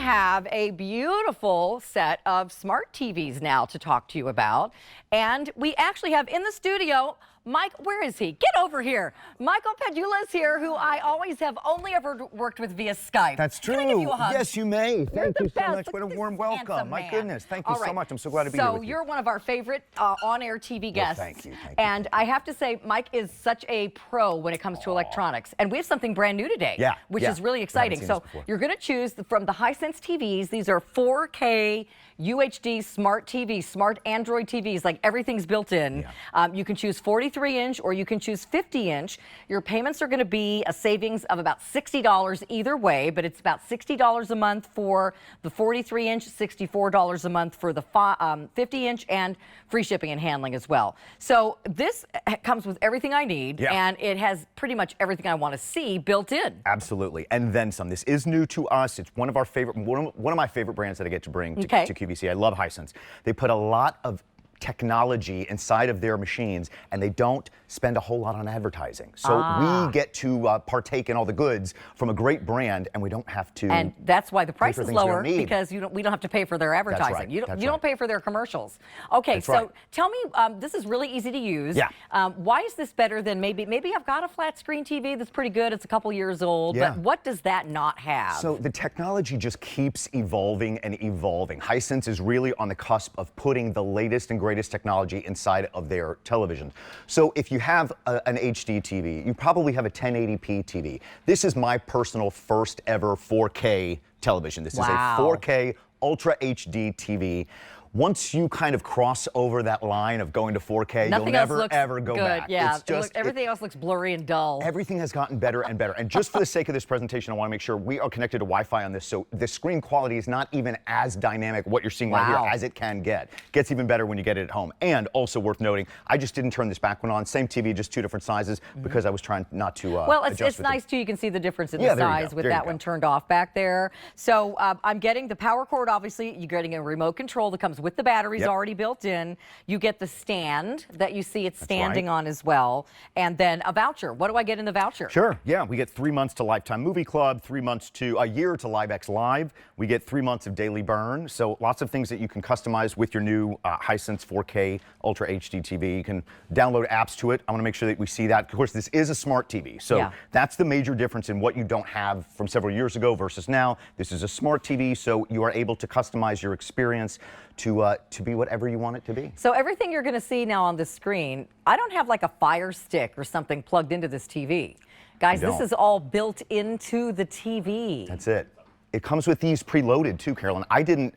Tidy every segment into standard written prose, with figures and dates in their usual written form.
have a beautiful set of smart TVs now to talk to you about. And we actually have in the studio, Mike, where is he? Get over here. Michael Padula is here, who I always have only ever worked with via Skype. That's true. Can I give you a hug? Yes, you may. Thank you so best. much. What a warm welcome. My goodness. Thank you so much. I'm so glad to be here with you. So you're one of our favorite on-air TV guests. Well, thank you. And I have to say, Mike is such a pro when it comes to electronics. And we have something brand new today, which is really exciting. So you're going to choose from the Hisense TVs. These are 4K UHD smart TVs, smart Android TVs, like everything's built in. You can choose 43-inch or you can choose 50-inch. Your payments are going to be a savings of about $60 either way, but it's about $60 a month for the 43-inch, $64 a month for the 50-inch, and free shipping and handling as well. So this comes with everything I need, and it has pretty much everything I want to see built in. Absolutely, and then some. This is new to us. It's one of our favorite, one of my favorite brands that I get to bring to QVC. I love Hisense. They put a lot of technology inside of their machines, and they don't spend a whole lot on advertising. So we get to partake in all the goods from a great brand, and we don't have to. And that's why the price is lower, because we don't have to pay for their advertising. Right. You don't pay for their commercials. Okay, so tell me, this is really easy to use. Why is this better than maybe I've got a flat screen TV that's pretty good. It's a couple years old, but what does that not have? So the technology just keeps evolving and evolving. Hisense is really on the cusp of putting the latest and greatest technology inside of their television. So if you have an HD TV, you probably have a 1080p TV. This is my personal first ever 4K television. This is a 4K Ultra HD TV. Once you kind of cross over that line of going to 4K, you'll never ever go back. It's just, everything else looks blurry and dull. Everything has gotten better and better. And just for the sake of this presentation, I want to make sure we are connected to Wi-Fi on this, so the screen quality is not even as dynamic, what you're seeing right here, as it can get. Gets even better when you get it at home. And also worth noting, I just didn't turn this back one on. Same TV, just two different sizes, because I was trying not to well, it's nice too. You can see the difference in the size with that one turned off back there. So I'm getting the power cord, obviously. You're getting a remote control that comes with the batteries already built in. You get the stand that you see it's standing on as well. And then a voucher. What do I get in the voucher? Sure, we get 3 months to Lifetime Movie Club, 3 months to a year to LiveX Live. We get 3 months of Daily Burn. So lots of things that you can customize with your new Hisense 4K Ultra HD TV. You can download apps to it. I want to make sure that we see that. Of course, this is a smart TV. So that's the major difference in what you don't have from several years ago versus now. This is a smart TV, so you are able to customize your experience to be whatever you want it to be. So everything you're going to see now on the screen, I don't have like a Fire Stick or something plugged into this TV. Guys, this is all built into the TV. That's it. It comes with these preloaded too, Carolyn. I didn't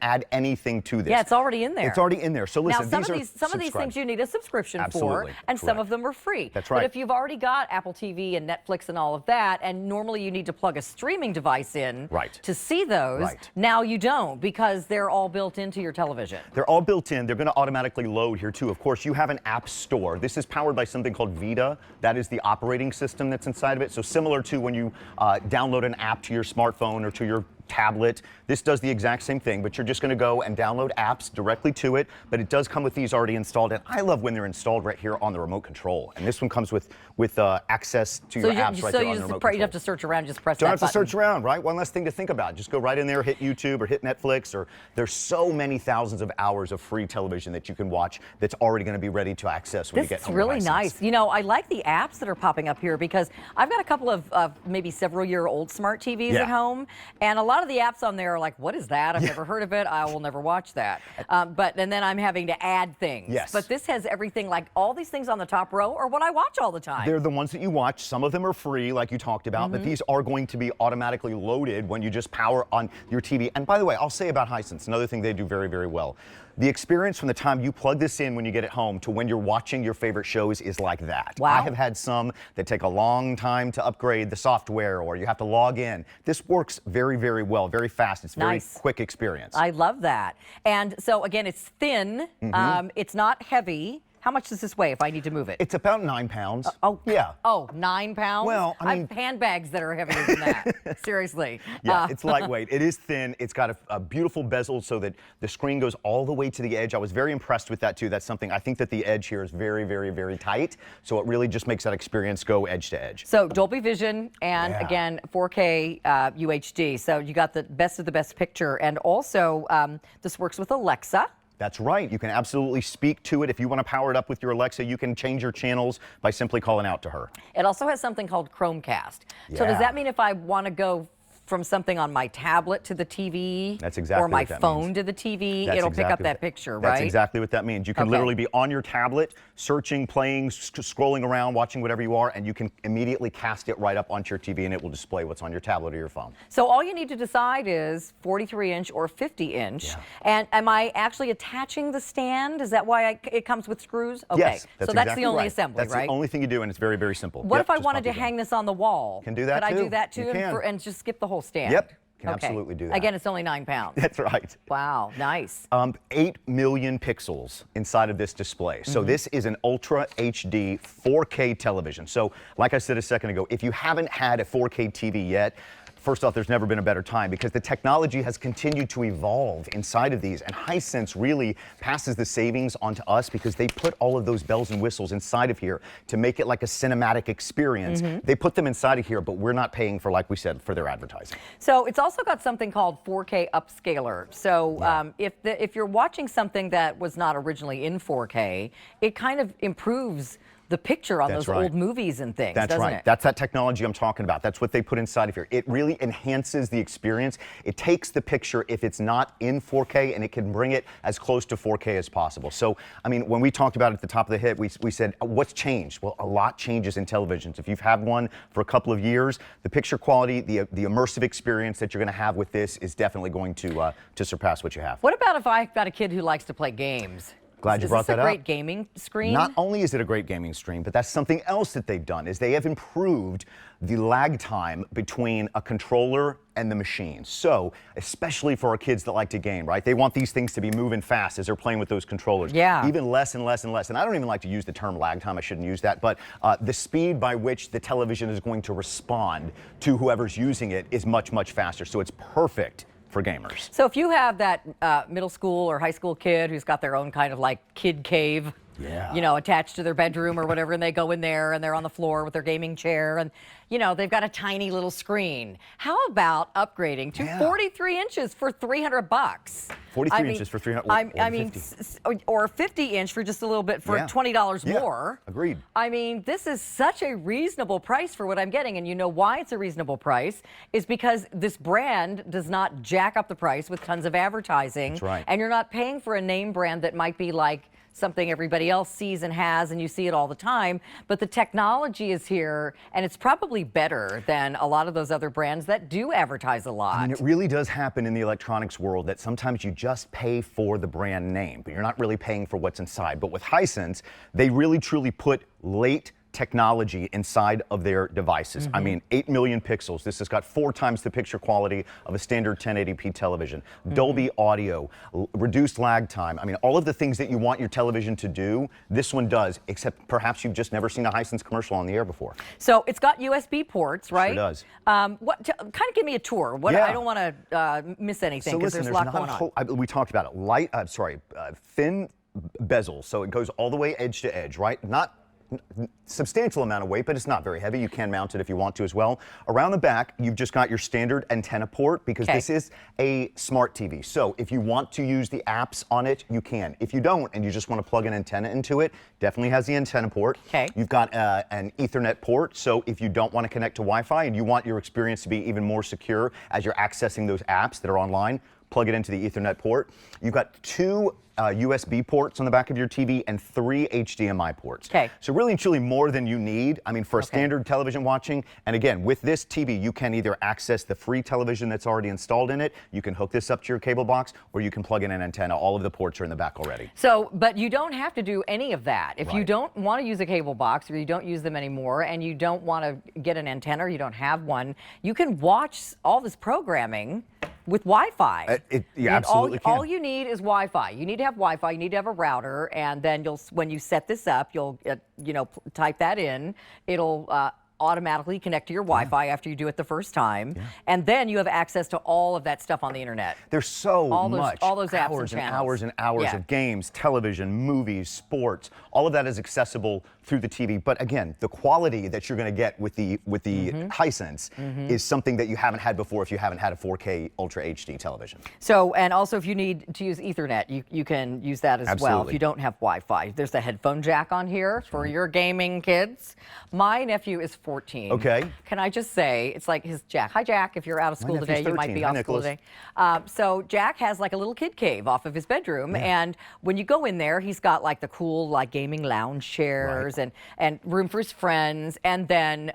add anything to this. Yeah, it's already in there. It's already in there. So listen, now, some of these things you need a subscription for, and some of them are free. That's right. But if you've already got Apple TV and Netflix and all of that, and normally you need to plug a streaming device in to see those, now you don't, because they're all built into your television. They're all built in. They're going to automatically load here too. Of course, you have an app store. This is powered by something called Vita. That is the operating system that's inside of it. So similar to when you download an app to your smartphone or to your tablet, this does the exact same thing, but you're just going to go and download apps directly to it, but it does come with these already installed, and I love when they're installed right here on the remote control. And this one comes with access to your apps right there on the remote control. You have to search around, just press that button. Don't have to search around, right? One less thing to think about. Just go right in there, hit YouTube or hit Netflix, or there's so many thousands of hours of free television that you can watch that's already going to be ready to access when you get home. This is really nice. You know, I like the apps that are popping up here, because I've got a couple of maybe several-year-old smart TVs at home, and a lot of the apps on there are like, what is that? I've never heard of it. I will never watch that. And then I'm having to add things. But this has everything, like all these things on the top row are what I watch all the time. They're the ones that you watch. Some of them are free, like you talked about, but these are going to be automatically loaded when you just power on your TV. And by the way, I'll say about Hisense, another thing they do very, very well. The experience from the time you plug this in when you get it home to when you're watching your favorite shows is like that. I have had some that take a long time to upgrade the software, or you have to log in. This works very, very well, very fast. It's very quick experience. I love that. And so again, it's thin. It's not heavy. How much does this weigh if I need to move it? It's about 9 pounds. Yeah. Oh, 9 pounds? Well, I mean, have handbags that are heavier than that. Seriously. Yeah, it's lightweight. It is thin. It's got a beautiful bezel so that the screen goes all the way to the edge. I was very impressed with that too. That's something, I think that the edge here is very, very, very tight. So it really just makes that experience go edge to edge. So Dolby Vision and again, 4K UHD. So you got the best of the best picture. And also this works with Alexa. That's right. You can absolutely speak to it. If you want to power it up with your Alexa, you can change your channels by simply calling out to her. It also has something called Chromecast. So does that mean if I want to go from something on my tablet to the TV, that's exactly or my what that phone means. To the TV, That's it'll exactly pick up that picture, right? That's exactly what that means. You can literally be on your tablet, searching, playing, scrolling around, watching whatever you are, and you can immediately cast it right up onto your TV, and it will display what's on your tablet or your phone. So all you need to decide is 43-inch or 50-inch. Yeah. And am I actually attaching the stand? Is that why it comes with screws? Okay. Yes, so that's the only assembly, right? That's the only thing you do, and it's very, very simple. What if I wanted to hang this on the wall? Can do that too. Could I do that too You can. and just skip the whole stand? Yep. Can absolutely do that. Again, it's only 9 pounds. That's right. Wow, nice. 8 million pixels inside of this display. So this is an Ultra HD 4K television. So like I said a second ago, if you haven't had a 4K TV yet, first off, there's never been a better time because the technology has continued to evolve inside of these, and Hisense really passes the savings onto us because they put all of those bells and whistles inside of here to make it like a cinematic experience. They put them inside of here, but we're not paying for, like we said, for their advertising. So it's also got something called 4K upscaler. So if you're watching something that was not originally in 4K, it kind of improves the picture on those old movies and things, That's doesn't right. it? That's that technology I'm talking about. That's what they put inside of here. It really enhances the experience. It takes the picture if it's not in 4K, and it can bring it as close to 4K as possible. So, I mean, when we talked about it at the top of the hit, we said, what's changed? Well, a lot changes in televisions. If you've had one for a couple of years, the picture quality, the immersive experience that you're going to have with this is definitely going to surpass what you have. What about if I've got a kid who likes to play games? Glad you brought that up. Is this a great gaming screen? Not only is it a great gaming screen, but that's something else that they've done is they have improved the lag time between a controller and the machine. So, especially for our kids that like to game, right? They want these things to be moving fast as they're playing with those controllers. Yeah. Even less and less and less. And I don't even like to use the term lag time. I shouldn't use that. But the speed by which the television is going to respond to whoever's using it is much, much faster. So it's perfect for gamers. So if you have that middle school or high school kid who's got their own kind of like kid cave, you know, attached to their bedroom or whatever, and they go in there and they're on the floor with their gaming chair and, you know, they've got a tiny little screen. How about upgrading to 43 inches for $300? 43 inches for $300. Or 50-inch for just a little bit for $20 more. Agreed. I mean, this is such a reasonable price for what I'm getting, and you know why it's a reasonable price is because this brand does not jack up the price with tons of advertising. That's right. And you're not paying for a name brand that might be like something everybody else sees and has, and you see it all the time. But the technology is here, and it's probably better than a lot of those other brands that do advertise a lot. I mean, it really does happen in the electronics world that sometimes you just pay for the brand name, but you're not really paying for what's inside. But with Hisense, they really truly put late technology inside of their devices. I mean, 8 million pixels. This has got 4 times the picture quality of a standard 1080p television. Dolby audio, reduced lag time. I mean, all of the things that you want your television to do, this one does, except perhaps you've just never seen a Hisense commercial on the air before. So it's got USB ports, right? Sure does. Kind of give me a tour. I don't want to miss anything because there's a lot going on. We talked about it. Thin bezel, so it goes all the way edge to edge, right? Not substantial amount of weight, but it's not very heavy. You can mount it if you want to as well. Around the back, you've just got your standard antenna port because this is a smart TV. So if you want to use the apps on it, you can. If you don't and you just want to plug an antenna into it, definitely has the antenna port. You've got an Ethernet port. So if you don't want to connect to Wi-Fi and you want your experience to be even more secure as you're accessing those apps that are online, plug it into the Ethernet port. You've got 2 USB ports on the back of your TV and 3 HDMI ports. So really and truly more than you need. I mean, for a standard television watching. And again, with this TV, you can either access the free television that's already installed in it, you can hook this up to your cable box, or you can plug in an antenna. All of the ports are in the back already. So, but you don't have to do any of that. If you don't want to use a cable box or you don't use them anymore and you don't want to get an antenna or you don't have one, you can watch all this programming with Wi-Fi. You absolutely can. All you need is Wi-Fi. You need to have Wi-Fi. You need to have a router, and then when you set this up, you'll type that in. It'll automatically connect to your Wi-Fi after you do it the first time, and then you have access to all of that stuff on the internet. There's so all those apps hours and and hours and hours of games, television, movies, sports. All of that is accessible through the TV. But again, the quality that you're going to get with the Hisense is something that you haven't had before if you haven't had a 4K Ultra HD television. So, and also if you need to use Ethernet, you can use that as well if you don't have Wi-Fi. There's the headphone jack on here for your gaming kids. My nephew is 14. Okay. Can I just say, it's like his Jack. Hi, Jack. If you're out of school today, 13. you might be Hi, off school today. So Jack has like a little kid cave off of his bedroom, and when you go in there, he's got like the cool like gaming lounge chairs and room for his friends. And then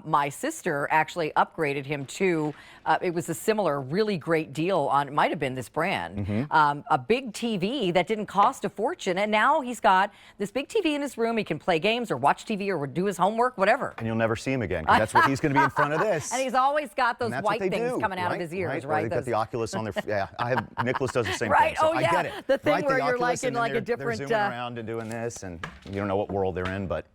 my sister actually upgraded him to, it was a similar really great deal on, it might have been this brand, a big TV that didn't cost a fortune. And now he's got this big TV in his room. He can play games or watch TV or do his homework, whatever. And you'll never see him again, because that's what he's going to be in front of this. And he's always got those white things coming out of his ears, right? They've got the Oculus on their, Nicholas does the same thing, so oh, I get it. The thing where the you're Oculus, like in like a different... They're zooming around and doing this, and you don't know what world they're in, but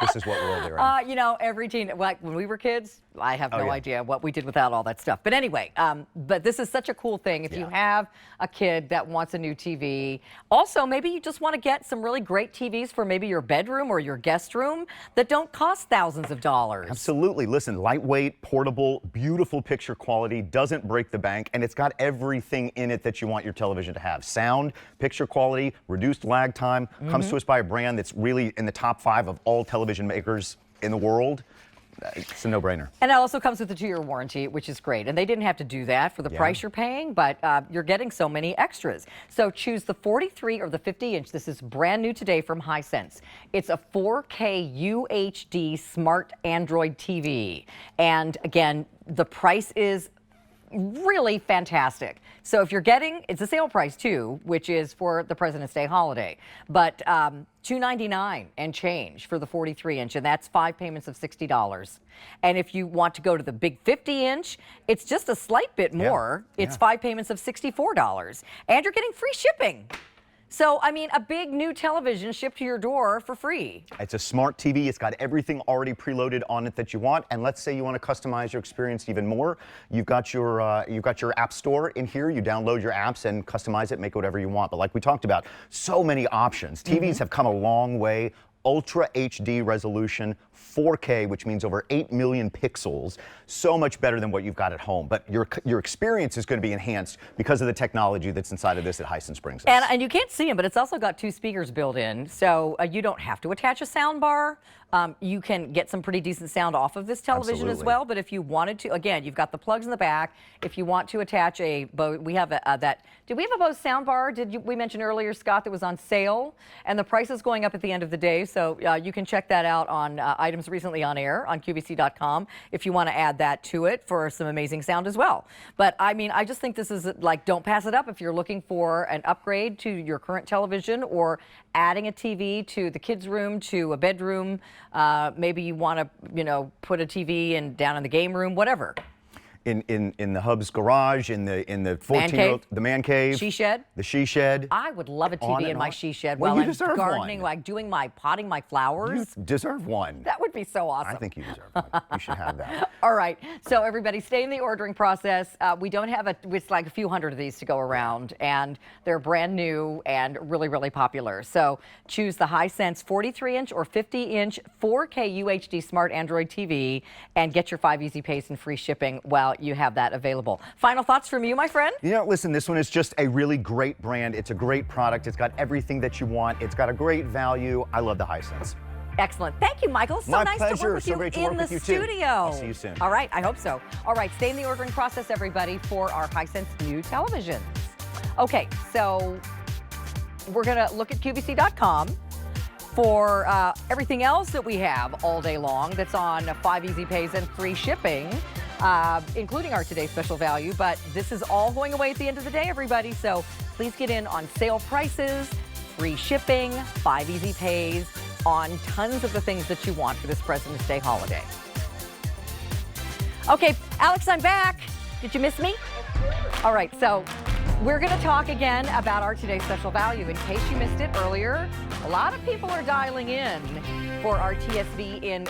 this is what world they're in. You know, every teen, like when we were kids, I have no idea what we did without all that stuff. But anyway, but this is such a cool thing. If you have a kid that wants a new TV, also maybe you just want to get some really great TVs for maybe your bedroom or your guest room that don't cost thousands of dollars. Absolutely. Listen, lightweight, portable, beautiful picture quality, doesn't break the bank, and it's got everything in it that you want your television to have. Sound, picture quality, reduced lag time, comes to us by a brand that's really in the top 5 of all television makers in the world. It's a no-brainer. And it also comes with a 2-year warranty, which is great. And they didn't have to do that for the price you're paying, but you're getting so many extras. So choose the 43 or the 50-inch. This is brand new today from Hisense. It's a 4K UHD smart Android TV. And again, the price is really fantastic. So if you're getting, it's a sale price too, which is for the President's Day holiday, but $299 and change for the 43-inch, and that's 5 payments of $60. And if you want to go to the big 50-inch, it's just a slight bit more. It's 5 payments of $64, and you're getting free shipping. So, I mean, a big new television shipped to your door for free. It's a smart TV. It's got everything already preloaded on it that you want. And let's say you want to customize your experience even more. You've got your app store in here. You download your apps and customize it, make it whatever you want. But like we talked about, so many options. TVs have come a long way. Ultra HD resolution, 4K, which means over 8 million pixels. So much better than what you've got at home. But your experience is going to be enhanced because of the technology that's inside of this that Hisense brings us. And you can't see them, but it's also got 2 speakers built in. So you don't have to attach a sound bar. You can get some pretty decent sound off of this television as well. But if you wanted to, again, you've got the plugs in the back. If you want to attach a Bose, we have did we have a Bose sound bar? We mention earlier, Scott, that was on sale? And the price is going up at the end of the day. So you can check that out on items recently on air on QVC.com if you want to add that to it for some amazing sound as well. But I mean, I just think this is like, don't pass it up if you're looking for an upgrade to your current television or adding a TV to the kids' room, to a bedroom. Maybe you want to, put a TV down in the game room, whatever. In the hub's garage, in the 14-year-old, the man cave, she shed, the she shed. I would love a TV in my she shed while I'm gardening, like doing potting my flowers. You deserve one. That would be so awesome. I think you deserve one. You should have that. All right, so everybody, stay in the ordering process. We don't have it's like a few hundred of these to go around, and they're brand new and really, really popular. So choose the Hisense 43-inch or 50-inch 4K UHD smart Android TV and get your 5 easy pays and free shipping while you have that available. Final thoughts from you, my friend? Listen, this one is just a really great brand. It's a great product. It's got everything that you want. It's got a great value. I love the Hisense. Excellent. Thank you, Michael. So nice to work with you in the studio. I'll see you soon. All right, I hope so. All right, stay in the ordering process, everybody, for our Hisense new televisions. Okay, so we're going to look at QVC.com for everything else that we have all day long that's on 5 easy pays and free shipping, including our today's special value. But this is all going away at the end of the day, everybody. So please get in on sale prices, free shipping, 5 easy pays on tons of the things that you want for this President's Day holiday. Okay, Alex, I'm back. Did you miss me? All right, so we're going to talk again about our today's special value. In case you missed it earlier, a lot of people are dialing in for our TSV in